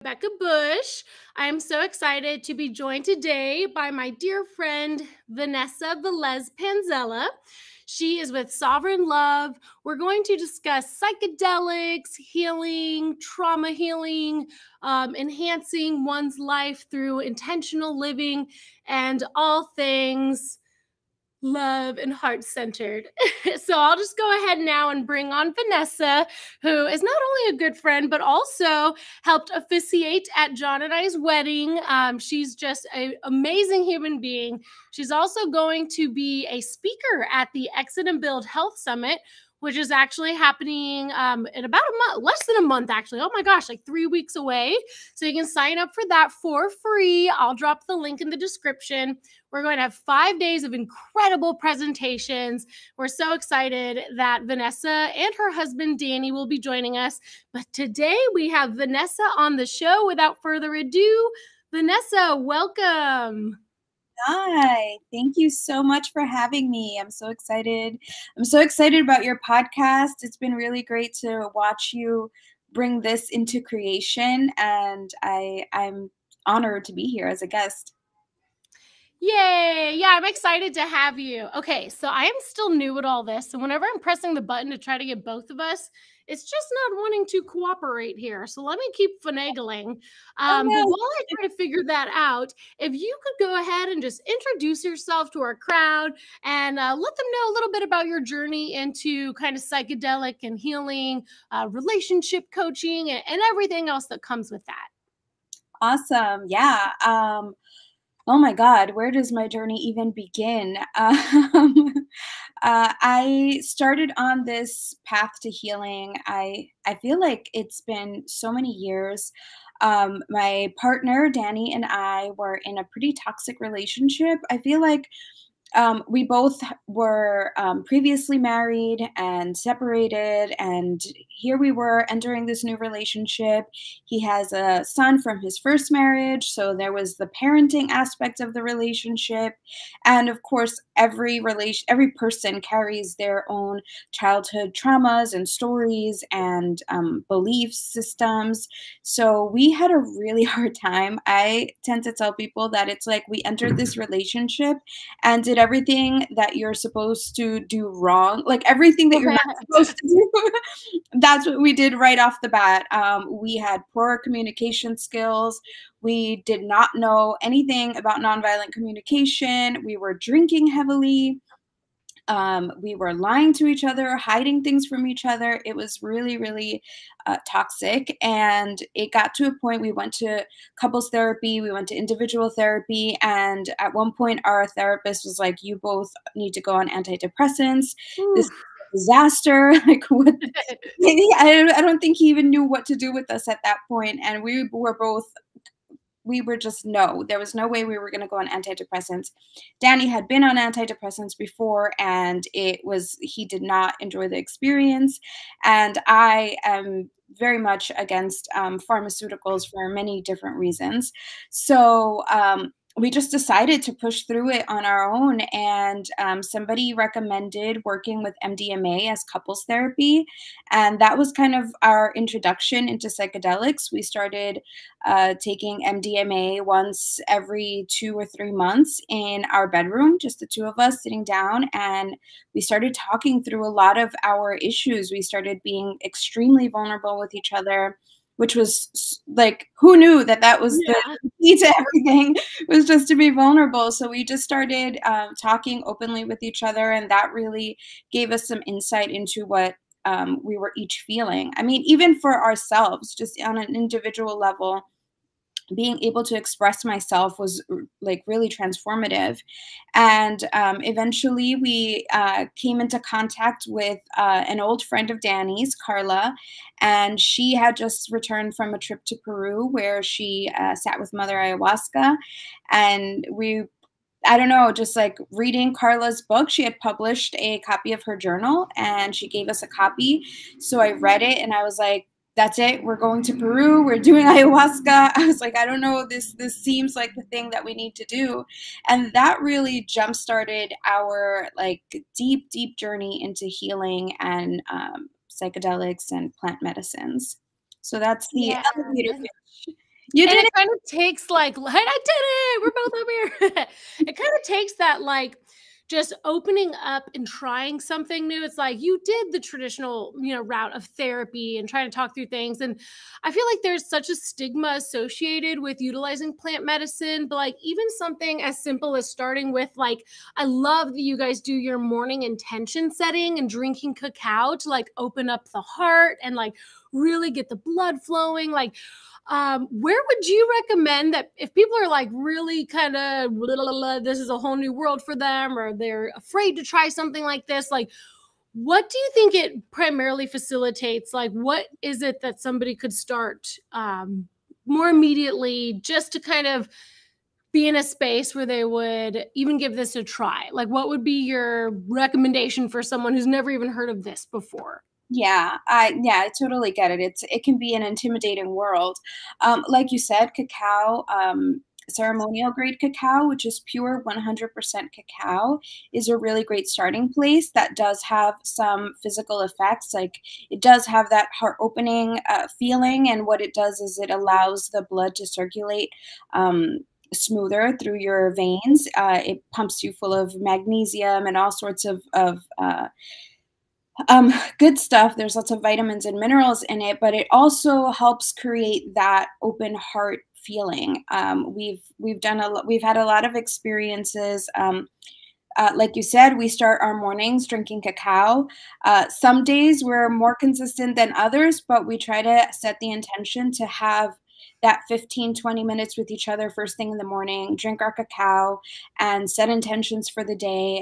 Becca Bush. I am so excited to be joined today by my dear friend, Vanessa Velez-Panzella. She is with Sovereign Love. We're going to discuss psychedelics, healing, trauma healing, enhancing one's life through intentional living, and all things love and heart-centered. So I'll just go ahead now and bring on Vanessa, who is not only a good friend, but also helped officiate at John and I's wedding. She's just an amazing human being. She's also going to be a speaker at the Exit and Build Health Summit, which is actually happening in about a month, less than a month, actually. Oh my gosh, like 3 weeks away. So you can sign up for that for free. I'll drop the link in the description. We're going to have 5 days of incredible presentations. We're so excited that Vanessa and her husband, Danny, will be joining us. But today we have Vanessa on the show. Without further ado, Vanessa, welcome. Hi, thank you so much for having me. I'm so excited. I'm so excited about your podcast. It's been really great to watch you bring this into creation, and I'm honored to be here as a guest. Yay! Yeah, I'm excited to have you. Okay, so I am still new at all this. So whenever I'm pressing the button to try to get both of us, it's just not wanting to cooperate here. So let me keep finagling. Oh, no. But while I try to figure that out, if you could go ahead and just introduce yourself to our crowd and let them know a little bit about your journey into kind of psychedelic and healing, relationship coaching, and everything else that comes with that. Awesome. Yeah. Oh my God, where does my journey even begin? I started on this path to healing. I feel like it's been so many years. My partner, Danny, and I were in a pretty toxic relationship. I feel like we both were previously married and separated, and here we were entering this new relationship. He has a son from his first marriage, so there was the parenting aspect of the relationship, and of course, every person carries their own childhood traumas and stories and belief systems. So we had a really hard time. I tend to tell people that it's like we entered this relationship and did everything that you're supposed to do wrong, like everything that you're not supposed to do. That's what we did right off the bat. We had poor communication skills. We did not know anything about nonviolent communication. We were drinking heavily. We were lying to each other, hiding things from each other. It was really, really toxic. And it got to a point we went to couples therapy, we went to individual therapy. And at one point, our therapist was like, you both need to go on antidepressants. This is a disaster. Like, what? I don't think he even knew what to do with us at that point. And we were just, no, there was no way we were going to go on antidepressants. Danny had been on antidepressants before, and he did not enjoy the experience. And I am very much against pharmaceuticals for many different reasons. So we just decided to push through it on our own. And somebody recommended working with MDMA as couples therapy. And that was kind of our introduction into psychedelics. We started taking MDMA once every 2 or 3 months in our bedroom, just the two of us sitting down. And we started talking through a lot of our issues. We started being extremely vulnerable with each other, which was like, who knew that was the key to everything, was just to be vulnerable. So we just started talking openly with each other, and that really gave us some insight into what we were each feeling. I mean, even for ourselves, just on an individual level, being able to express myself was like really transformative. And eventually we came into contact with an old friend of Danny's, Carla, and she had just returned from a trip to Peru where she sat with Mother Ayahuasca. And I don't know, just like reading Carla's book, she had published a copy of her journal and she gave us a copy. So I read it and I was like, that's it. We're going to Peru. We're doing ayahuasca. I was like, I don't know. This seems like the thing that we need to do. And that really jump-started our like deep, deep journey into healing and psychedelics and plant medicines. So that's the elevator pitch. You And did it it. kind of takes like, hey, I did it. We're both up here. It kind of takes that like just opening up and trying something new. It's like you did the traditional, route of therapy and trying to talk through things. And I feel like there's such a stigma associated with utilizing plant medicine, but like even something as simple as starting with like, I love that you guys do your morning intention setting and drinking cacao to like open up the heart and like really get the blood flowing. Like, where would you recommend that if people are like really kind of this is a whole new world for them, or they're afraid to try something like this, like what do you think it primarily facilitates? Like what is it that somebody could start more immediately just to kind of be in a space where they would even give this a try? Like what would be your recommendation for someone who's never even heard of this before? Yeah, I totally get it. It can be an intimidating world. Like you said, cacao, ceremonial grade cacao, which is pure 100% cacao, is a really great starting place. That does have some physical effects. Like it does have that heart opening feeling, and what it does is it allows the blood to circulate smoother through your veins. It pumps you full of magnesium and all sorts of good stuff. There's lots of vitamins and minerals in it, but it also helps create that open heart feeling. We've had a lot of experiences. Like you said, we start our mornings drinking cacao. Some days we're more consistent than others, but we try to set the intention to have that 15-20 minutes with each other first thing in the morning, drink our cacao, and set intentions for the day.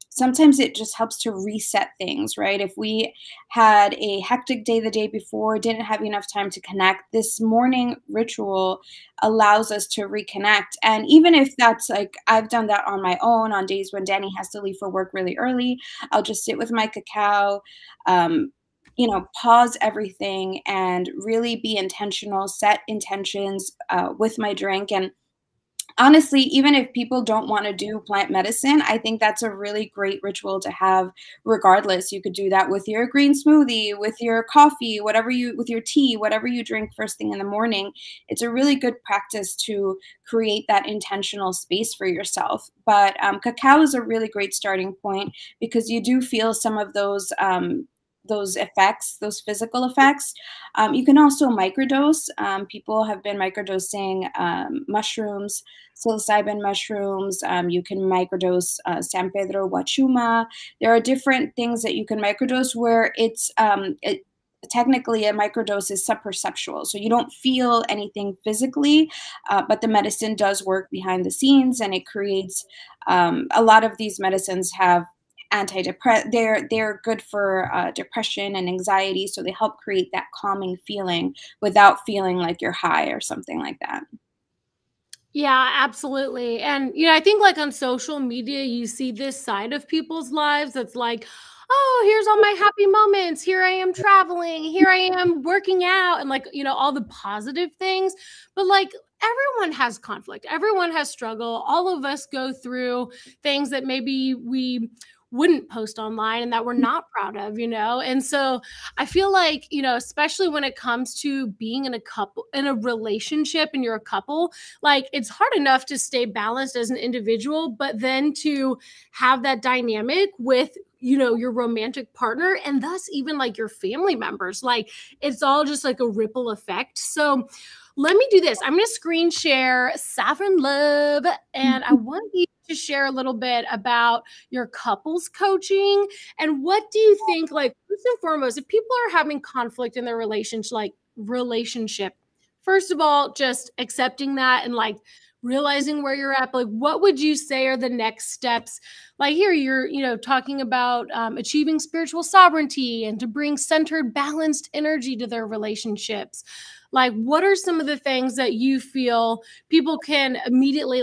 Sometimes it just helps to reset things, right? If we had a hectic day the day before, didn't have enough time to connect, this morning ritual allows us to reconnect. And even if that's like, I've done that on my own on days when Danny has to leave for work really early, I'll just sit with my cacao, pause everything and really be intentional, set intentions with my drink. And honestly, even if people don't want to do plant medicine, I think that's a really great ritual to have regardless. You could do that with your green smoothie, with your coffee, with your tea, whatever you drink first thing in the morning. It's a really good practice to create that intentional space for yourself. But cacao is a really great starting point because you do feel some of those effects, those physical effects. You can also microdose. People have been microdosing mushrooms, psilocybin mushrooms. You can microdose San Pedro Huachuma. There are different things that you can microdose where technically a microdose is subperceptual. So you don't feel anything physically, but the medicine does work behind the scenes, and it creates a lot of these medicines have they're good for depression and anxiety, so they help create that calming feeling without feeling like you're high or something like that. Yeah, absolutely. And, I think like on social media, you see this side of people's lives that's like, oh, here's all my happy moments. Here I am traveling. Here I am working out and like, all the positive things. But like everyone has conflict, everyone has struggle. All of us go through things that maybe we wouldn't post online and that we're not proud of, And so I feel like, especially when it comes to being in a relationship and you're a couple, like it's hard enough to stay balanced as an individual, but then to have that dynamic with your romantic partner and thus even like your family members, like it's all just like a ripple effect. So let me do this. I'm going to screen share Sovereign Love, and I want you to share a little bit about your couples coaching and what do you think, like first and foremost, if people are having conflict in their relationship, first of all, just accepting that and like realizing where you're at, like what would you say are the next steps? Like here you're talking about achieving spiritual sovereignty and to bring centered balanced energy to their relationships. Like what are some of the things that you feel people can immediately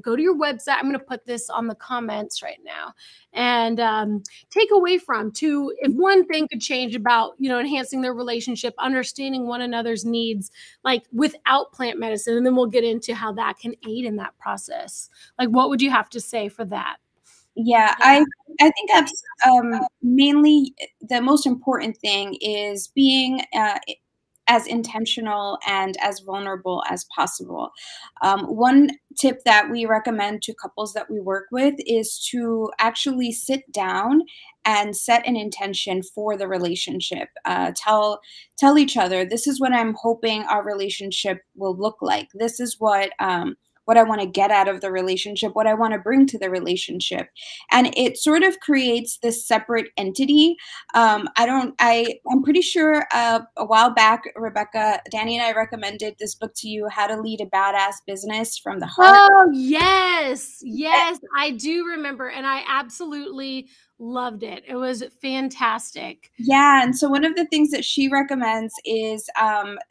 go to your website? I'm going to put this on the comments right now and take away from to if one thing could change about enhancing their relationship, understanding one another's needs, like without plant medicine, and then we'll get into how that can aid in that process. Like what would you have to say for that? Yeah, I think that's mainly the most important thing is being as intentional and as vulnerable as possible. One tip that we recommend to couples that we work with is to actually sit down and set an intention for the relationship. Tell each other, this is what I'm hoping our relationship will look like. This is what I want to get out of the relationship, what I want to bring to the relationship. And it sort of creates this separate entity. I'm pretty sure a while back, Rebecca, Danny and I recommended this book to you, How to Lead a Badass Business from the Heart. Oh, yes. Yes, I do remember. And I absolutely loved it. It was fantastic. Yeah, and so one of the things that she recommends is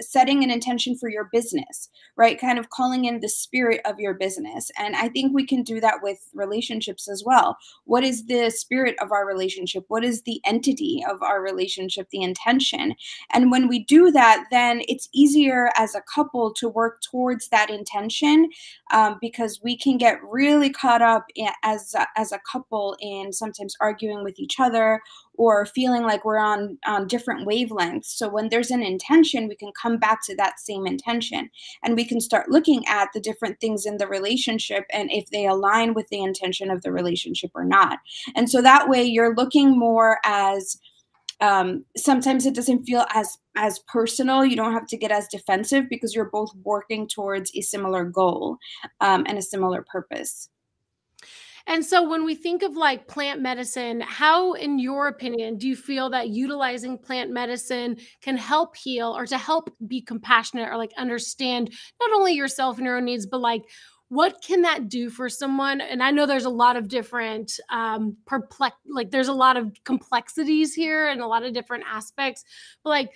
setting an intention for your business, right? Kind of calling in the spirit of your business. And I think we can do that with relationships as well. What is the spirit of our relationship? What is the entity of our relationship, the intention? And when we do that, then it's easier as a couple to work towards that intention, because we can get really caught up as a couple in sometimes arguing with each other or feeling like we're on different wavelengths. So when there's an intention, we can come back to that same intention, and we can start looking at the different things in the relationship and if they align with the intention of the relationship or not. And so that way you're looking more as sometimes it doesn't feel as personal. You don't have to get as defensive because you're both working towards a similar goal and a similar purpose. And so when we think of like plant medicine, how, in your opinion, do you feel that utilizing plant medicine can help heal or to help be compassionate or like understand not only yourself and your own needs, but like what can that do for someone? And I know there's a lot of different there's a lot of complexities here and a lot of different aspects, but like,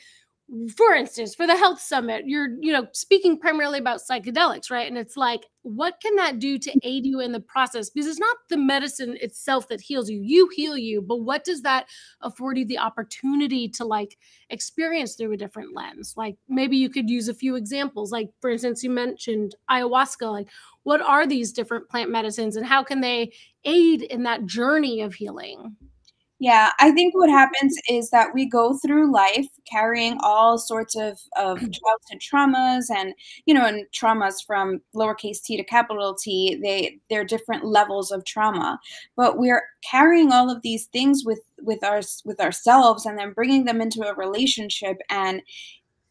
for instance, for the health summit, you're, speaking primarily about psychedelics, right? And it's like, what can that do to aid you in the process? Because it's not the medicine itself that heals you. You heal you, but what does that afford you the opportunity to like experience through a different lens? Like maybe you could use a few examples. Like for instance, you mentioned ayahuasca. Like what are these different plant medicines and how can they aid in that journey of healing? Yeah, I think what happens is that we go through life carrying all sorts of childhood traumas and traumas from lowercase t to capital T, they're different levels of trauma. But we're carrying all of these things with ourselves and then bringing them into a relationship, and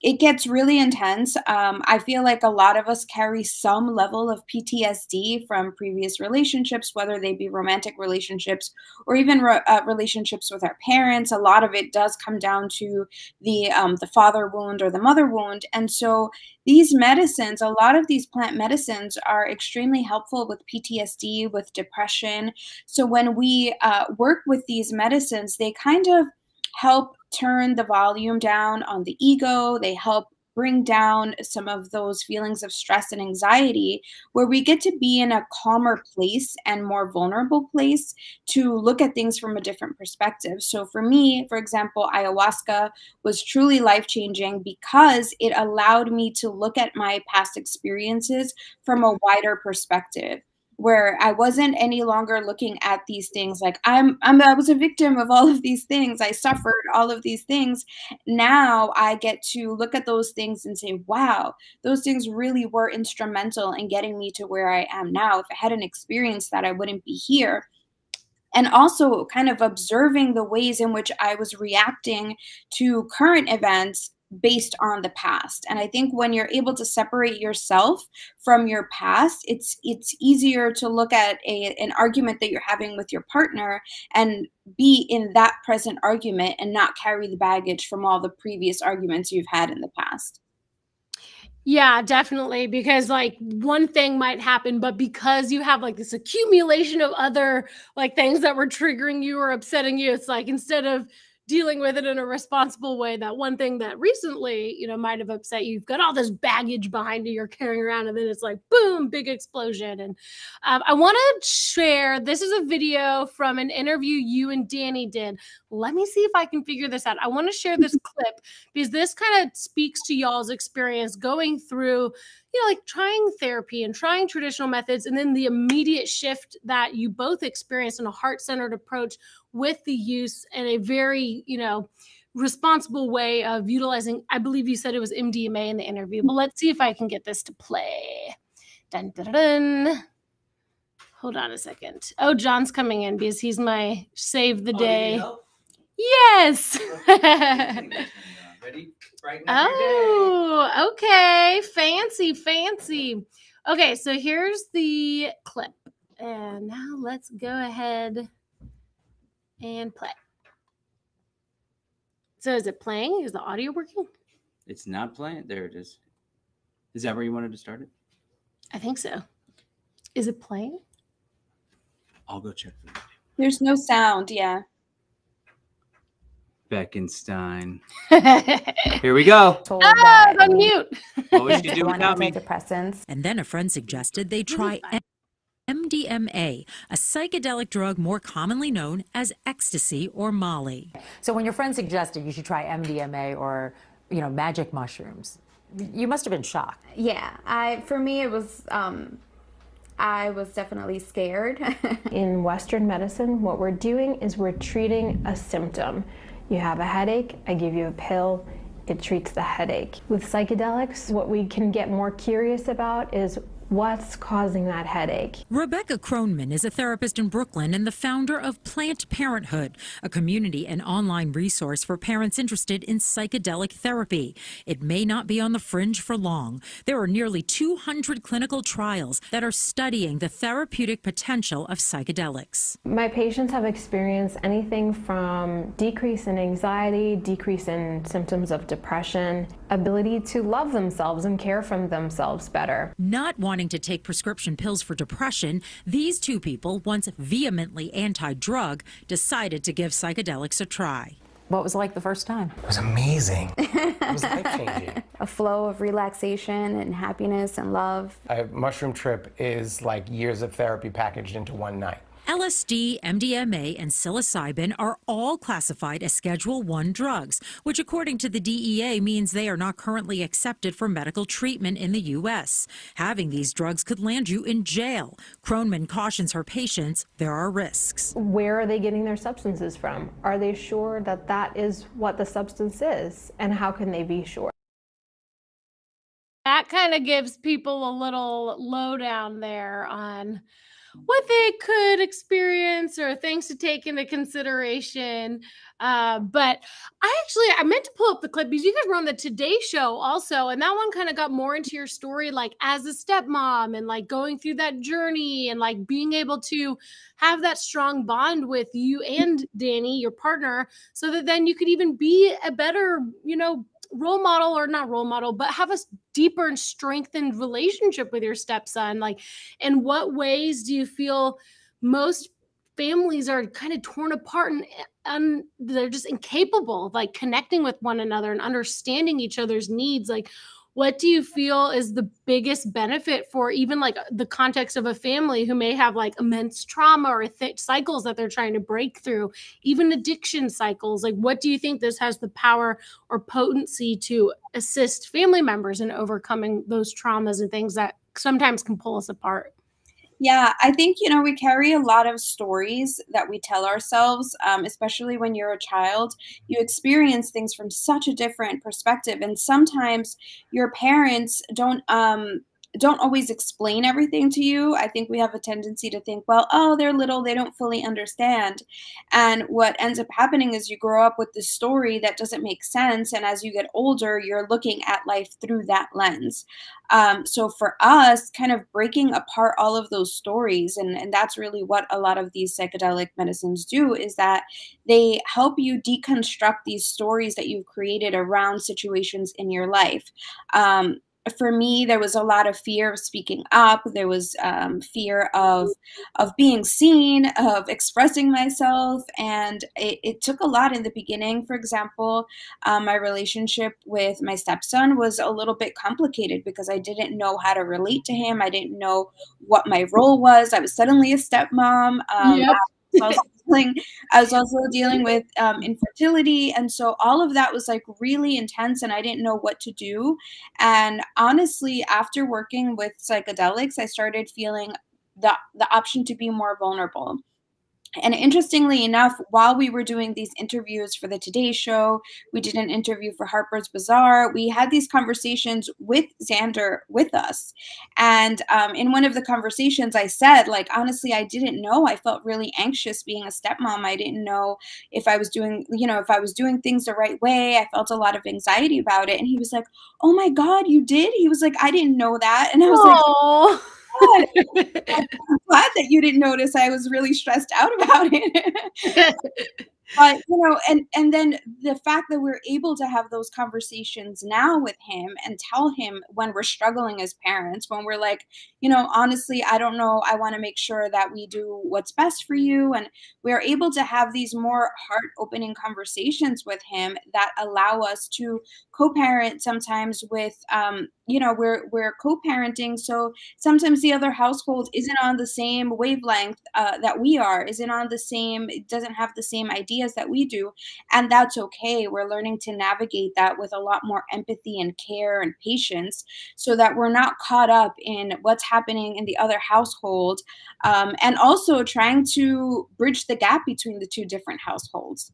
it gets really intense. I feel like a lot of us carry some level of PTSD from previous relationships, whether they be romantic relationships or even relationships with our parents. A lot of it does come down to the father wound or the mother wound. And so these medicines, a lot of these plant medicines are extremely helpful with PTSD, with depression. So when we work with these medicines, they kind of help turn the volume down on the ego. They help bring down some of those feelings of stress and anxiety, where we get to be in a calmer place and more vulnerable place to look at things from a different perspective. So for me, for example, ayahuasca was truly life-changing because it allowed me to look at my past experiences from a wider perspective, where I wasn't any longer looking at these things like I was a victim of all of these things. I suffered all of these things. Now I get to look at those things and say, wow, those things really were instrumental in getting me to where I am now. If I hadn't experienced that, I wouldn't be here. And also kind of observing the ways in which I was reacting to current events based on the past. And I think when you're able to separate yourself from your past, it's easier to look at an argument that you're having with your partner and be in that present argument and not carry the baggage from all the previous arguments you've had in the past. Yeah, definitely. Because like one thing might happen, but because you have like this accumulation of other like things that were triggering you or upsetting you, it's like instead of dealing with it in a responsible way, that one thing that recently, might have upset you, you've got all this baggage behind you you're carrying around, and then it's like, boom, big explosion. And I want to share, this is a video from an interview you and Danny did. Let me see if I can figure this out. I want to share this clip because this kind of speaks to y'all's experience going through, like trying therapy and trying traditional methods, and then the immediate shift that you both experienced in a heart-centered approach with the use and a very, responsible way of utilizing, I believe you said it was MDMA in the interview, but let's see if I can get this to play. Dun, dun, dun. Hold on a second. Oh, John's coming in because he's my save the day. Yes. Ready? Oh, okay. Fancy, fancy. Okay, so here's the clip. And now let's go ahead and play. So is it playing? Is the audio working? It's not playing. There it is. Is that where you wanted to start it? I think so. Is it playing? I'll go check for the video. There's no sound, yeah. Beckenstein. Here we go. Unmute. What would you do without me? Antidepressants. And then a friend suggested they try MDMA, a psychedelic drug more commonly known as ecstasy or Molly. So when your friend suggested you should try MDMA or, magic mushrooms, you must have been shocked. Yeah, for me it was, I was definitely scared. In Western medicine, what we're doing is we're treating a symptom. You have a headache, I give you a pill, it treats the headache. With psychedelics, what we can get more curious about is what's causing that headache. Rebecca Kronman is a therapist in Brooklyn and the founder of Plant Parenthood, a community and online resource for parents interested in psychedelic therapy. It may not be on the fringe for long. There are nearly 200 clinical trials that are studying the therapeutic potential of psychedelics. My patients have experienced anything from decrease in anxiety, decrease in symptoms of depression, ability to love themselves and care for themselves better. Not wanting to take prescription pills for depression, these two people, once vehemently anti-drug, decided to give psychedelics a try. What was it like the first time? It was amazing. It was life-changing. A flow of relaxation and happiness and love. A mushroom trip is like years of therapy packaged into one night. LSD, MDMA, and psilocybin are all classified as Schedule I drugs, which according to the DEA means they are not currently accepted for medical treatment in the U.S. Having these drugs could land you in jail. Kronman cautions her patients there are risks. Where are they getting their substances from? Are they sure that that is what the substance is? And how can they be sure? That kind of gives people a little lowdown there on what they could experience or things to take into consideration. But I meant to pull up the clip because you guys were on the Today Show also. And that one kind of got more into your story, like as a stepmom and like going through that journey and like being able to have that strong bond with you and Danny, your partner, so that then you could even be a better, role model, or not role model, but have a deeper and strengthened relationship with your stepson. Like, in what ways do you feel most families are kind of torn apart and they're just incapable of like connecting with one another and understanding each other's needs? Like, what do you feel is the biggest benefit for even like the context of a family who may have like immense trauma or cycles that they're trying to break through, even addiction cycles? Like, what do you think this has the power or potency to assist family members in overcoming those traumas and things that sometimes can pull us apart? Yeah, I think, we carry a lot of stories that we tell ourselves, especially when you're a child. You experience things from such a different perspective. And sometimes your parents don't always explain everything to you. I think we have a tendency to think, well, oh, they're little, they don't fully understand. And what ends up happening is you grow up with this story that doesn't make sense. And as you get older, you're looking at life through that lens. So for us, kind of breaking apart all of those stories, and that's really what a lot of these psychedelic medicines do, is that they help you deconstruct these stories that you've created around situations in your life. For me, there was a lot of fear of speaking up. There was fear of being seen, of expressing myself. And it took a lot in the beginning. For example, my relationship with my stepson was a little bit complicated because I didn't know how to relate to him. I didn't know what my role was. I was suddenly a stepmom. Yep. I was also dealing with infertility. And so all of that was like really intense and I didn't know what to do. And honestly, after working with psychedelics, I started feeling the option to be more vulnerable. And interestingly enough, while we were doing these interviews for the Today Show, we did an interview for Harper's Bazaar, we had these conversations with Xander with us. And in one of the conversations I said, like, honestly, I didn't know. I felt really anxious being a stepmom. I didn't know if I was doing, you know, if I was doing things the right way. I felt a lot of anxiety about it. And he was like, oh my God, you did? He was like, I didn't know that. And I was like, Oh. I'm glad that you didn't notice. I was really stressed out about it. But, you know, and then the fact that we're able to have those conversations now with him and tell him when we're struggling as parents, when we're like, you know, honestly, I don't know, I want to make sure that we do what's best for you. And we're able to have these more heart-opening conversations with him that allow us to co-parent sometimes with, you know, we're co-parenting. So sometimes the other household isn't on the same wavelength that we are, isn't on the same, it doesn't have the same ideas that we do. And that's okay. We're learning to navigate that with a lot more empathy and care and patience so that we're not caught up in what's happening in the other household. And also trying to bridge the gap between the two different households.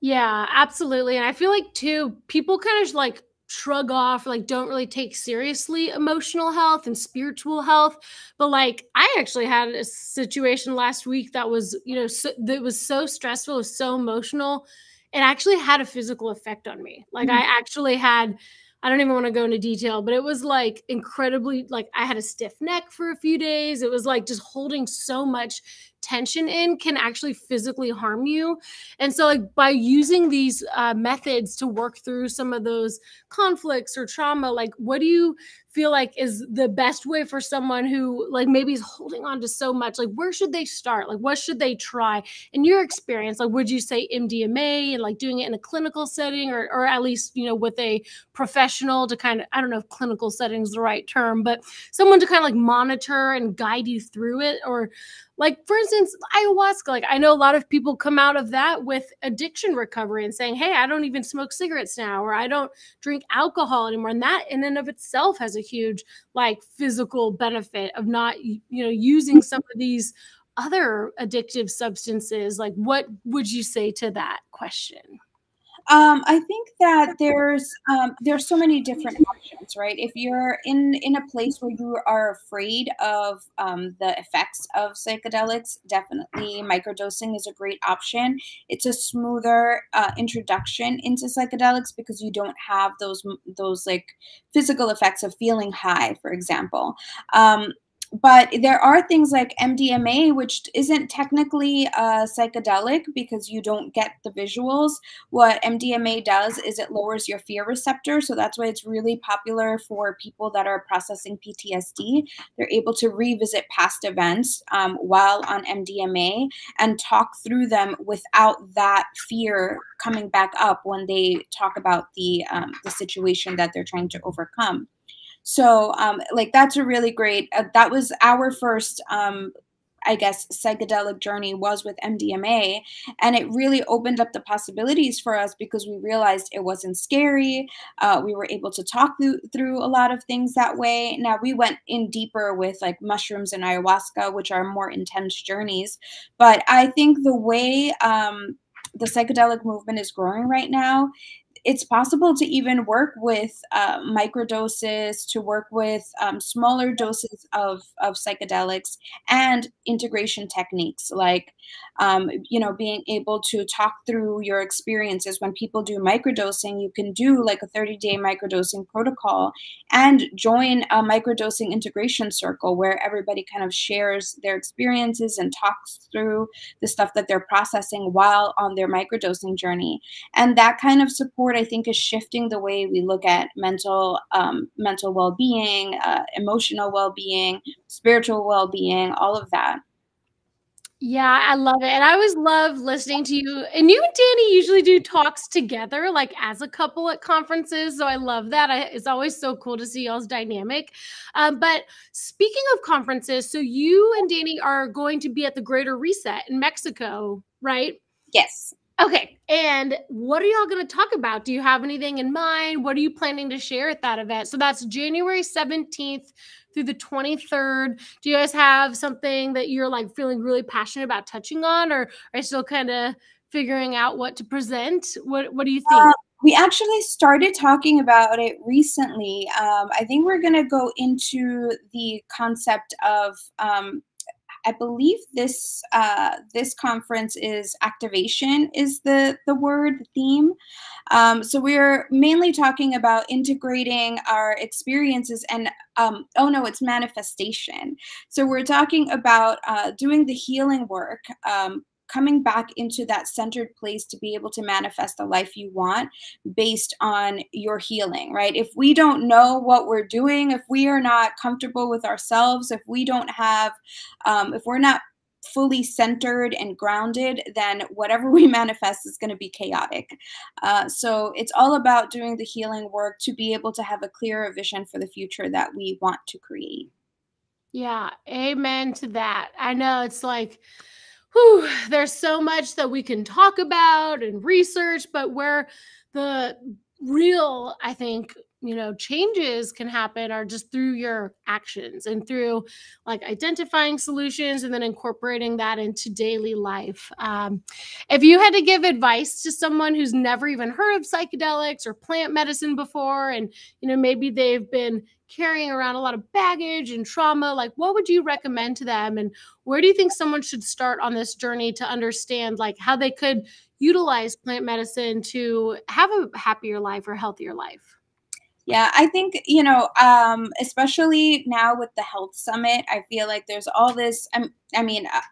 Yeah, absolutely. And I feel like too, people kind of like shrug off, like don't really take seriously emotional health and spiritual health. But like I actually had a situation last week that was, you know, that was so stressful, it was so emotional. It actually had a physical effect on me. Like I actually had, I don't even want to go into detail, but it was like incredibly, like I had a stiff neck for a few days. It was like just holding so much tension in can actually physically harm you. And so like by using these methods to work through some of those conflicts or trauma, like what do you feel like is the best way for someone who like maybe is holding on to so much? Like where should they start? Like what should they try? In your experience, like would you say MDMA and like doing it in a clinical setting or at least, you know, with a professional to kind of, I don't know if clinical setting is the right term, but someone to kind of like monitor and guide you through it? Or like, for instance, ayahuasca, like I know a lot of people come out of that with addiction recovery and saying, hey, I don't even smoke cigarettes now, or I don't drink alcohol anymore. And that in and of itself has a huge like physical benefit of not, you know, using some of these other addictive substances. Like, what would you say to that question? I think that there's so many different options, right? If you're in a place where you are afraid of the effects of psychedelics, definitely microdosing is a great option. It's a smoother introduction into psychedelics because you don't have those like physical effects of feeling high, for example. But there are things like MDMA, which isn't technically a psychedelic because you don't get the visuals. What MDMA does is it lowers your fear receptor. So that's why it's really popular for people that are processing PTSD. They're able to revisit past events while on MDMA and talk through them without that fear coming back up when they talk about the situation that they're trying to overcome. So like that's a really great, that was our first, I guess, psychedelic journey was with MDMA. And it really opened up the possibilities for us because we realized it wasn't scary. We were able to talk through a lot of things that way. Now we went in deeper with like mushrooms and ayahuasca, which are more intense journeys. But I think the way the psychedelic movement is growing right now, it's possible to even work with microdoses, to work with smaller doses of psychedelics and integration techniques like, you know, being able to talk through your experiences. When people do microdosing, you can do like a 30-day microdosing protocol and join a microdosing integration circle where everybody kind of shares their experiences and talks through the stuff that they're processing while on their microdosing journey. And that kind of support, I think, is shifting the way we look at mental well-being, emotional well-being, spiritual well-being, all of that. Yeah, I love it. And I always love listening to you. And you and Danny usually do talks together, like as a couple at conferences. So I love that. It's always so cool to see y'all's dynamic. But speaking of conferences, so you and Danny are going to be at the Greater Reset in Mexico, right? Yes. Okay. And what are y'all going to talk about? Do you have anything in mind? What are you planning to share at that event? So that's January 17th through the 23rd. Do you guys have something that you're like feeling really passionate about touching on, or are you still kind of figuring out what to present? What do you think? We actually started talking about it recently. I think we're going to go into the concept of I believe this this conference is activation is the word, the theme. So we're mainly talking about integrating our experiences and oh no, it's manifestation. So we're talking about doing the healing work. Coming back into that centered place to be able to manifest the life you want based on your healing, right? If we don't know what we're doing, if we are not comfortable with ourselves, if we don't have, if we're not fully centered and grounded, then whatever we manifest is going to be chaotic. So it's all about doing the healing work to be able to have a clearer vision for the future that we want to create. Yeah, amen to that. I know it's like, whew, there's so much that we can talk about and research, but where the real, I think, changes can happen are just through your actions and through like identifying solutions and then incorporating that into daily life. If you had to give advice to someone who's never even heard of psychedelics or plant medicine before, and maybe they've been carrying around a lot of baggage and trauma, like what would you recommend to them? And where do you think someone should start on this journey to understand like how they could utilize plant medicine to have a happier life or healthier life? Yeah, I think, especially now with the health summit, I feel like there's all this,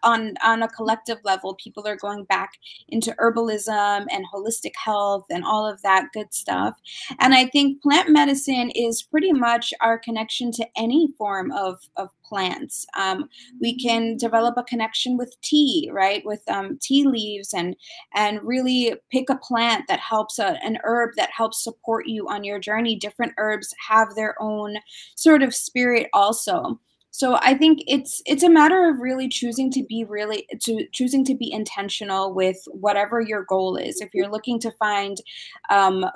on a collective level, people are going back into herbalism and holistic health and all of that good stuff. And I think plant medicine is pretty much our connection to any form of plants. We can develop a connection with tea, right? With tea leaves and really pick a plant that helps, an herb that helps support you on your journey. Different herbs have their own sort of spirit also. So I think it's a matter of really choosing to be intentional with whatever your goal is. If you're looking to find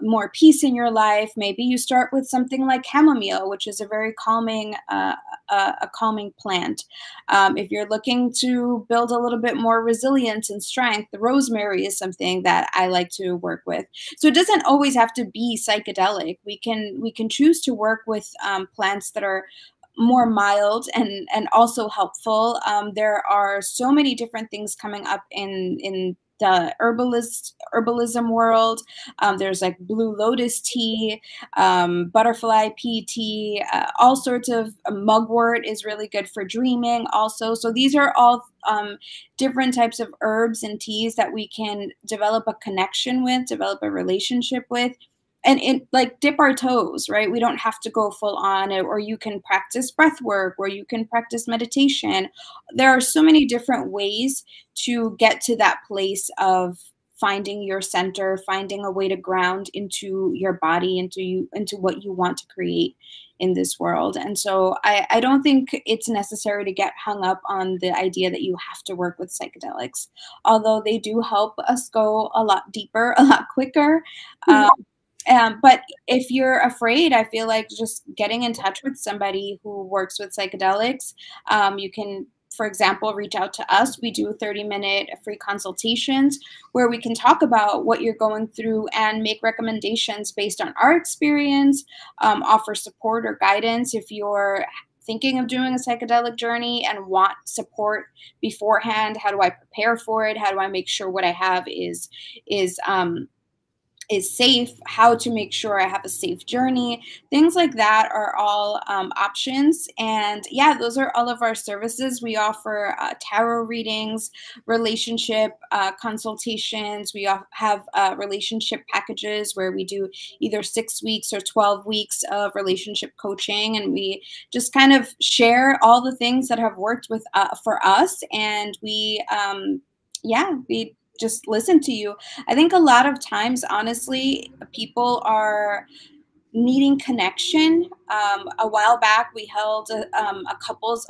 more peace in your life, maybe you start with something like chamomile, which is a very calming a calming plant. If you're looking to build a little bit more resilience and strength, the rosemary is something that I like to work with. So it doesn't always have to be psychedelic. We can choose to work with plants that are more mild and also helpful. There are so many different things coming up in the herbalism world. There's like blue lotus tea, butterfly pea tea, all sorts of mugwort is really good for dreaming also. So these are all different types of herbs and teas that we can develop a connection with, develop a relationship with. And like dip our toes, right? We don't have to go full on, or you can practice breath work, or you can practice meditation. There are so many different ways to get to that place of finding your center, finding a way to ground into your body, into what you want to create in this world. And so I don't think it's necessary to get hung up on the idea that you have to work with psychedelics, although they do help us go a lot deeper, a lot quicker. But if you're afraid, I feel like just getting in touch with somebody who works with psychedelics, you can, for example, reach out to us. We do 30-minute free consultations where we can talk about what you're going through and make recommendations based on our experience, offer support or guidance if you're thinking of doing a psychedelic journey and want support beforehand. How do I prepare for it? How do I make sure what I have is safe, how to make sure I have a safe journey. Things like that are all options. And yeah, those are all of our services. We offer tarot readings, relationship consultations. We have relationship packages where we do either 6 weeks or 12 weeks of relationship coaching. And we just kind of share all the things that have worked with for us. And we just listen to you. I think a lot of times, honestly, people are needing connection A while back, we held a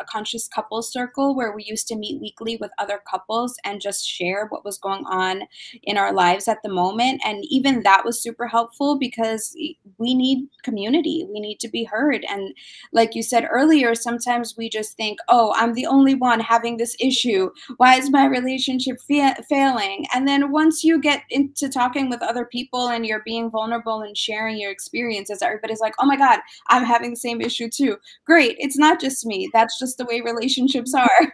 conscious couples circle where we used to meet weekly with other couples and just share what was going on in our lives at the moment. And even that was super helpful because we need community. We need to be heard. And like you said earlier, sometimes we just think, oh, I'm the only one having this issue. Why is my relationship failing? And then once you get into talking with other people and you're being vulnerable and sharing your experiences, everybody's like, oh my God, I'm having the same issue too. Great. It's not just me. That's just the way relationships are.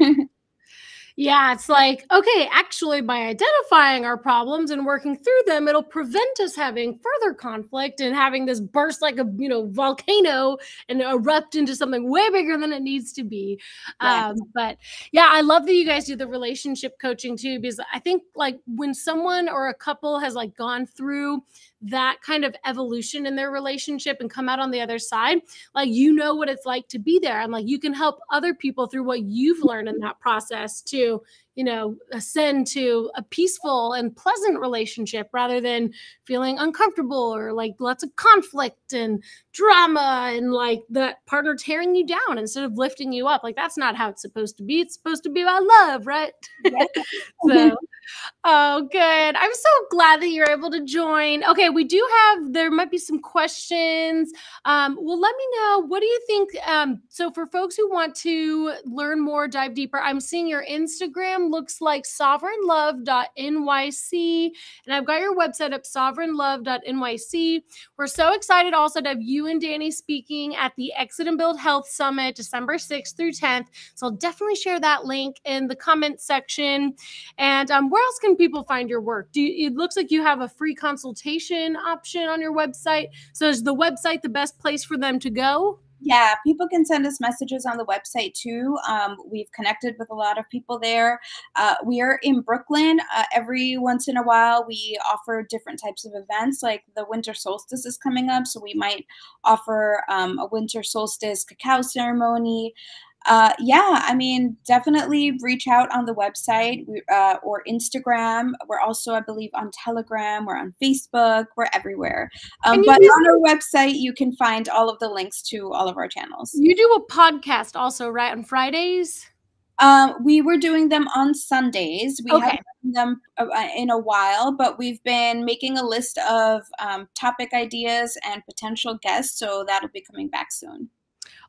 Yeah, it's like, okay, actually, by identifying our problems and working through them, it'll prevent us having further conflict and having this burst like a volcano and erupt into something way bigger than it needs to be. Yes. But yeah, I love that you guys do the relationship coaching too, because I think like when someone or a couple has like gone through that kind of evolution in their relationship and come out on the other side, like, you know what it's like to be there. And like, you can help other people through what you've learned in that process to, ascend to a peaceful and pleasant relationship rather than feeling uncomfortable or like lots of conflict and drama and like that partner tearing you down instead of lifting you up. Like, that's not how it's supposed to be. It's supposed to be about love, right? Yes. So, oh, good. I'm so glad that you're able to join. Okay, there might be some questions. Well, let me know, what do you think? So for folks who want to learn more, dive deeper, I'm seeing your Instagram looks like SovereignLove.NYC, and I've got your website up, SovereignLove.NYC. We're so excited also to have you and Danny speaking at the Exit and Build Health Summit, December 6th through 10th. So I'll definitely share that link in the comments section. And where else can people find your work? It looks like you have a free consultation option on your website. So is the website the best place for them to go? Yeah, people can send us messages on the website too. We've connected with a lot of people there. We are in Brooklyn. Every once in a while, we offer different types of events, like the winter solstice is coming up. So we might offer a winter solstice cacao ceremony. Yeah, I mean, definitely reach out on the website or Instagram. We're also, I believe, on Telegram. We're on Facebook. We're everywhere. But on our website, you can find all of the links to all of our channels. You do a podcast also, right, on Fridays? We were doing them on Sundays. We Okay. haven't done them in a while, but we've been making a list of topic ideas and potential guests, so that'll be coming back soon.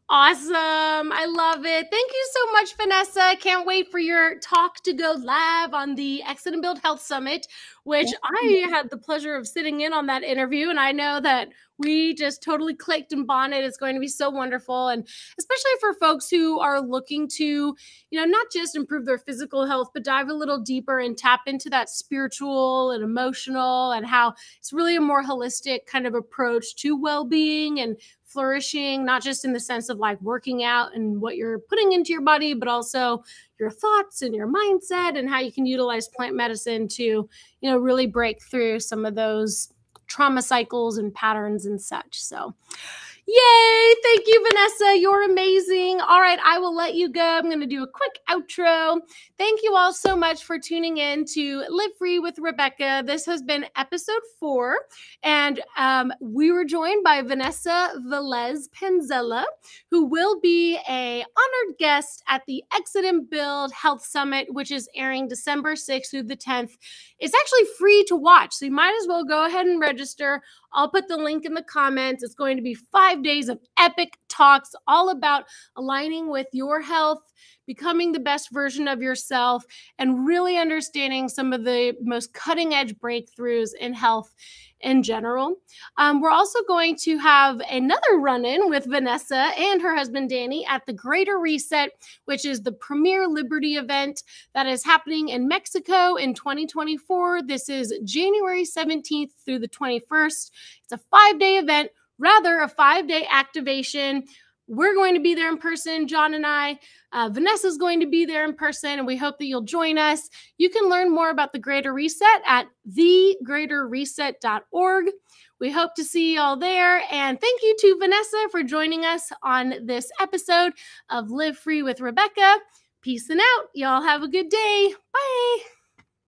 Awesome. I love it. Thank you so much, Vanessa. I can't wait for your talk to go live on the Exit and Build Health Summit, which I had the pleasure of sitting in on that interview. And I know that we just totally clicked and bonded. It's going to be so wonderful. And especially for folks who are looking to, not just improve their physical health, but dive a little deeper and tap into that spiritual and emotional, and how it's really a more holistic kind of approach to well-being and flourishing, not just in the sense of like working out and what you're putting into your body, but also your thoughts and your mindset and how you can utilize plant medicine to, really break through some of those trauma cycles and patterns and such. So yay. Thank you, Vanessa. You're amazing. All right. I will let you go. I'm going to do a quick outro. Thank you all so much for tuning in to Live Free with Rebecca. This has been episode 4. And we were joined by Vanessa Velez-Panzella, who will be an honored guest at the Exit and Build Health Summit, which is airing December 6th through the 10th. It's actually free to watch, so you might as well go ahead and register. I'll put the link in the comments. It's going to be 5 days of epic talks all about aligning with your health, becoming the best version of yourself, and really understanding some of the most cutting edge breakthroughs in health in general. We're also going to have another run-in with Vanessa and her husband Danny at the Greater Reset, which is the premier Liberty event that is happening in Mexico in 2024. This is January 17th through the 21st. It's a 5-day event, rather a 5-day activation. We're going to be there in person, John and I. Vanessa's going to be there in person, and we hope that you'll join us. You can learn more about the Greater Reset at thegreaterreset.org. We hope to see you all there. And thank you to Vanessa for joining us on this episode of Live Free with Rebecca. Peace and out. Y'all have a good day. Bye.